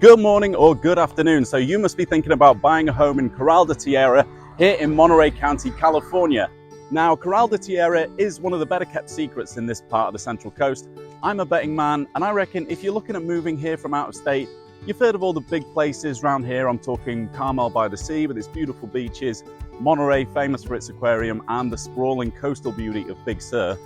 Good morning or good afternoon. So you must be thinking about buying a home in Corral De Tierra here in Monterey County, California. Now, Corral De Tierra is one of the better kept secrets in this part of the Central Coast. I'm a betting man, and I reckon if you're looking at moving here from out of state, you've heard of all the big places around here. I'm talking Carmel by the Sea with its beautiful beaches, Monterey, famous for its aquarium, and the sprawling coastal beauty of Big Sur.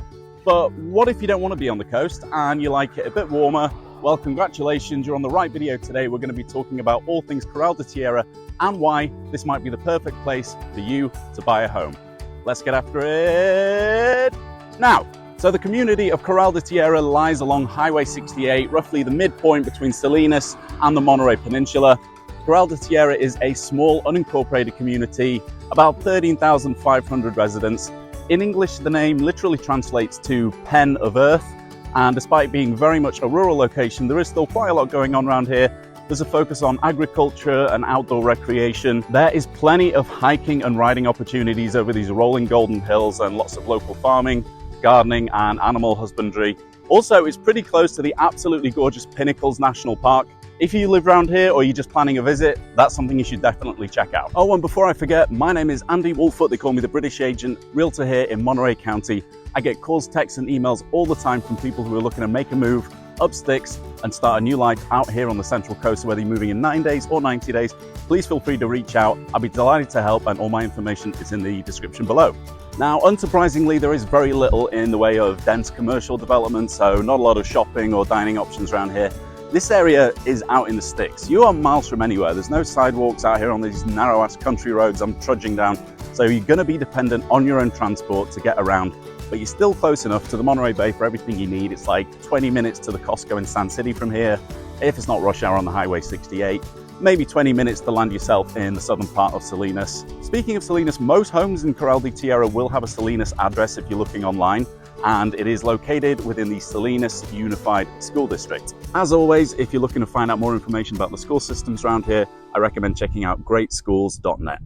But what if you don't want to be on the coast and you like it a bit warmer? Well, congratulations, you're on the right video today. We're going to be talking about all things Corral De Tierra and why this might be the perfect place for you to buy a home. Let's get after it now. So the community of Corral De Tierra lies along Highway 68, roughly the midpoint between Salinas and the Monterey Peninsula. Corral De Tierra is a small unincorporated community, about 13,500 residents. In English, the name literally translates to Pen of Earth. And despite being very much a rural location, there is still quite a lot going on around here. There's a focus on agriculture and outdoor recreation. There is plenty of hiking and riding opportunities over these rolling golden hills and lots of local farming, gardening and animal husbandry. Also, it's pretty close to the absolutely gorgeous Pinnacles National Park. If you live around here or you're just planning a visit, that's something you should definitely check out. Oh, and before I forget, my name is Andy Woolfoot. They call me the British agent, realtor here in Monterey County. I get calls, texts and emails all the time from people who are looking to make a move up sticks and start a new life out here on the Central Coast. So whether you're moving in 9 days or 90 days, please feel free to reach out. I'll be delighted to help, and all my information is in the description below. Now, unsurprisingly, there is very little in the way of dense commercial development, so not a lot of shopping or dining options around here. This area is out in the sticks. You are miles from anywhere. There's no sidewalks out here on these narrow-ass country roads I'm trudging down. So you're going to be dependent on your own transport to get around, but you're still close enough to the Monterey Bay for everything you need. It's like 20 minutes to the Costco in Sand City from here, if it's not rush hour on the Highway 68. Maybe 20 minutes to land yourself in the southern part of Salinas. Speaking of Salinas, most homes in Corral De Tierra will have a Salinas address if you're looking online, and it is located within the Salinas Unified School District. As always, if you're looking to find out more information about the school systems around here, I recommend checking out greatschools.net.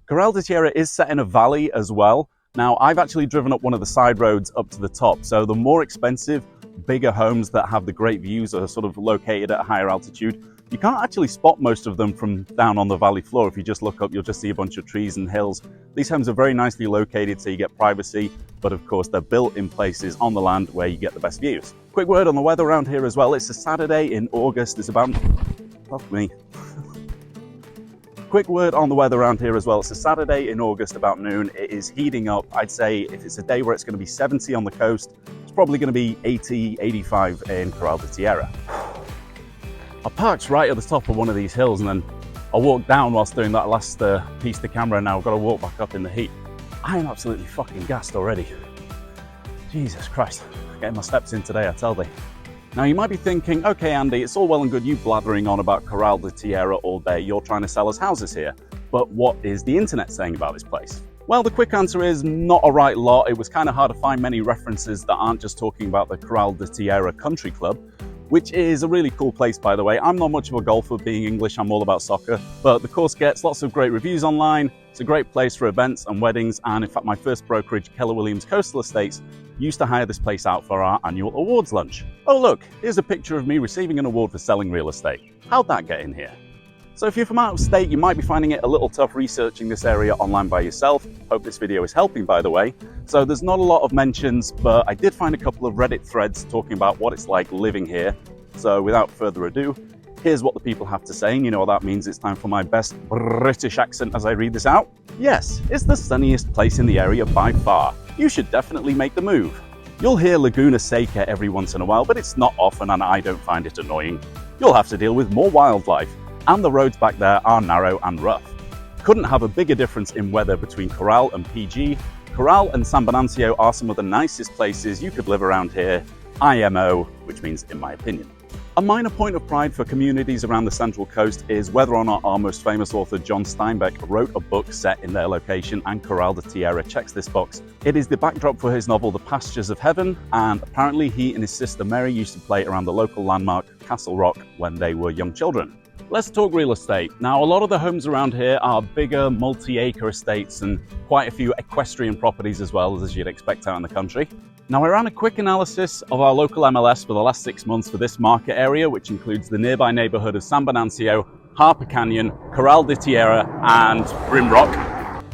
Corral De Tierra is set in a valley as well. Now, I've actually driven up one of the side roads up to the top, so the more expensive, bigger homes that have the great views are sort of located at a higher altitude. You can't actually spot most of them from down on the valley floor. If you just look up, you'll just see a bunch of trees and hills. These homes are very nicely located, so you get privacy, but of course they're built in places on the land where you get the best views. Quick word on the weather around here as well. It's a Saturday in August. It's about, fuck me. Quick word on the weather around here as well. It's a Saturday in August about noon. It is heating up. I'd say if it's a day where it's going to be 70 on the coast, it's probably going to be 80, 85 in Corral De Tierra. I parked right at the top of one of these hills, and then I walked down whilst doing that last piece to camera, and now I've got to walk back up in the heat. I am absolutely fucking gassed already. Jesus Christ, getting my steps in today, I tell thee. Now you might be thinking, okay Andy, it's all well and good you blathering on about Corral De Tierra all day, you're trying to sell us houses here, but what is the internet saying about this place? Well, the quick answer is not a right lot. It was kind of hard to find many references that aren't just talking about the Corral De Tierra Country Club, which is a really cool place, by the way. I'm not much of a golfer, being English, I'm all about soccer, but the course gets lots of great reviews online. It's a great place for events and weddings, and in fact my first brokerage, Keller Williams Coastal Estates, used to hire this place out for our annual awards lunch. Oh look, here's a picture of me receiving an award for selling real estate. How'd that get in here? So if you're from out of state, you might be finding it a little tough researching this area online by yourself. Hope this video is helping, by the way. So there's not a lot of mentions, but I did find a couple of Reddit threads talking about what it's like living here. So without further ado, here's what the people have to say, and you know what that means. It's time for my best British accent as I read this out. Yes, it's the sunniest place in the area by far. You should definitely make the move. You'll hear Laguna Seca every once in a while, but it's not often and I don't find it annoying. You'll have to deal with more wildlife, and the roads back there are narrow and rough. Couldn't have a bigger difference in weather between Corral and PG. Corral and San Venancio are some of the nicest places you could live around here. IMO, which means in my opinion. A minor point of pride for communities around the Central Coast is whether or not our most famous author John Steinbeck wrote a book set in their location, and Corral De Tierra checks this box. It is the backdrop for his novel The Pastures of Heaven, and apparently he and his sister Mary used to play around the local landmark Castle Rock when they were young children. Let's talk real estate. Now, a lot of the homes around here are bigger multi-acre estates and quite a few equestrian properties as well, as you'd expect out in the country. Now, I ran a quick analysis of our local MLS for the last 6 months for this market area, which includes the nearby neighborhood of San Venancio, Harper Canyon, Corral De Tierra, and Rimrock.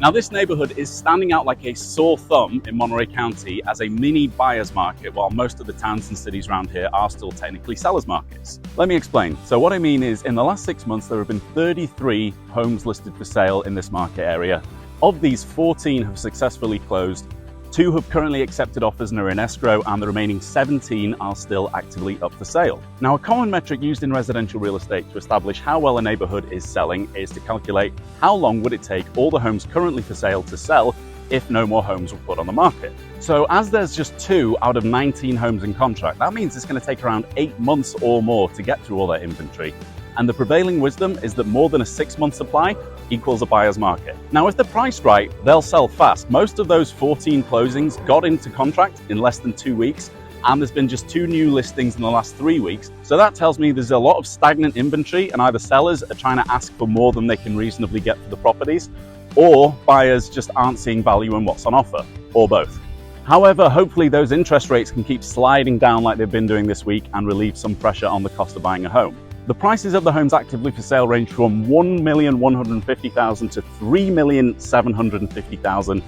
Now, this neighborhood is standing out like a sore thumb in Monterey County as a mini buyer's market, while most of the towns and cities around here are still technically sellers markets. Let me explain. So what I mean is, in the last 6 months, there have been 33 homes listed for sale in this market area. Of these, 14 have successfully closed, 2 have currently accepted offers and are in escrow, and the remaining 17 are still actively up for sale. Now, a common metric used in residential real estate to establish how well a neighborhood is selling is to calculate how long would it take all the homes currently for sale to sell if no more homes were put on the market. So as there's just 2 out of 19 homes in contract, that means it's going to take around 8 months or more to get through all that inventory. And the prevailing wisdom is that more than a 6-month supply equals a buyer's market. Now, if they're priced right, they'll sell fast. Most of those 14 closings got into contract in less than 2 weeks, and there's been just 2 new listings in the last 3 weeks. So that tells me there's a lot of stagnant inventory, and either sellers are trying to ask for more than they can reasonably get for the properties, or buyers just aren't seeing value in what's on offer, or both. However, hopefully those interest rates can keep sliding down like they've been doing this week and relieve some pressure on the cost of buying a home. The prices of the homes actively for sale range from $1,150,000 to $3,750,000,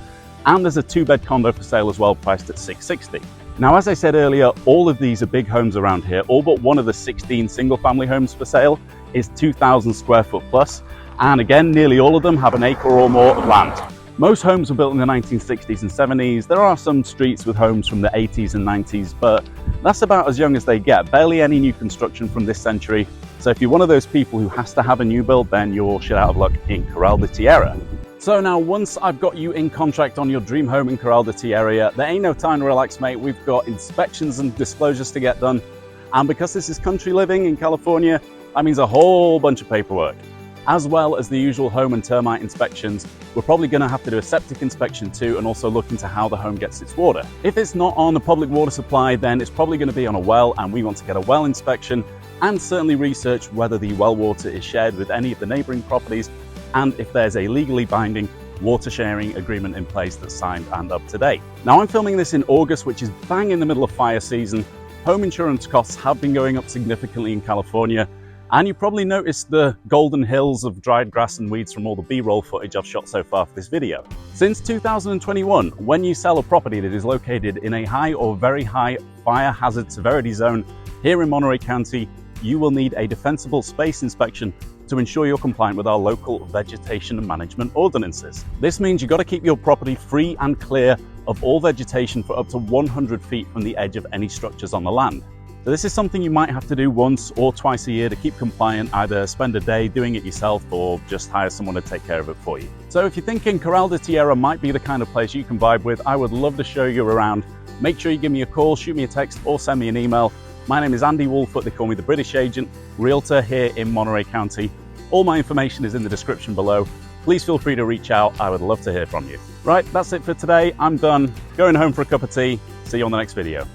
and there's a 2-bed condo for sale as well, priced at $660,000. Now, as I said earlier, all of these are big homes around here. All but one of the 16 single-family homes for sale is 2,000 square foot plus, and again, nearly all of them have an acre or more of land. Most homes were built in the 1960s and 70s. There are some streets with homes from the 80s and 90s, but that's about as young as they get. Barely any new construction from this century. So if you're one of those people who has to have a new build, then you're shit out of luck in Corral De Tierra. So now, once I've got you in contract on your dream home in Corral De Tierra, there ain't no time to relax, mate. We've got inspections and disclosures to get done. And because this is country living in California, that means a whole bunch of paperwork. As well as the usual home and termite inspections, we're probably going to have to do a septic inspection too, and also look into how the home gets its water. If it's not on a public water supply, then it's probably going to be on a well, and we want to get a well inspection and certainly research whether the well water is shared with any of the neighboring properties, and if there's a legally binding water sharing agreement in place that's signed and up to date. Now, I'm filming this in August, which is bang in the middle of fire season. Home insurance costs have been going up significantly in California, and you probably noticed the golden hills of dried grass and weeds from all the B-roll footage I've shot so far for this video. Since 2021, when you sell a property that is located in a high or very high fire hazard severity zone here in Monterey County, you will need a defensible space inspection to ensure you're compliant with our local vegetation management ordinances. This means you've got to keep your property free and clear of all vegetation for up to 100 feet from the edge of any structures on the land. So this is something you might have to do once or twice a year to keep compliant, either spend a day doing it yourself or just hire someone to take care of it for you. So if you're thinking Corral De Tierra might be the kind of place you can vibe with, I would love to show you around. Make sure you give me a call, shoot me a text, or send me an email. My name is Andy Woolfoot, they call me the British Agent, Realtor here in Monterey County. All my information is in the description below. Please feel free to reach out, I would love to hear from you. Right, that's it for today, I'm done. Going home for a cup of tea. See you on the next video.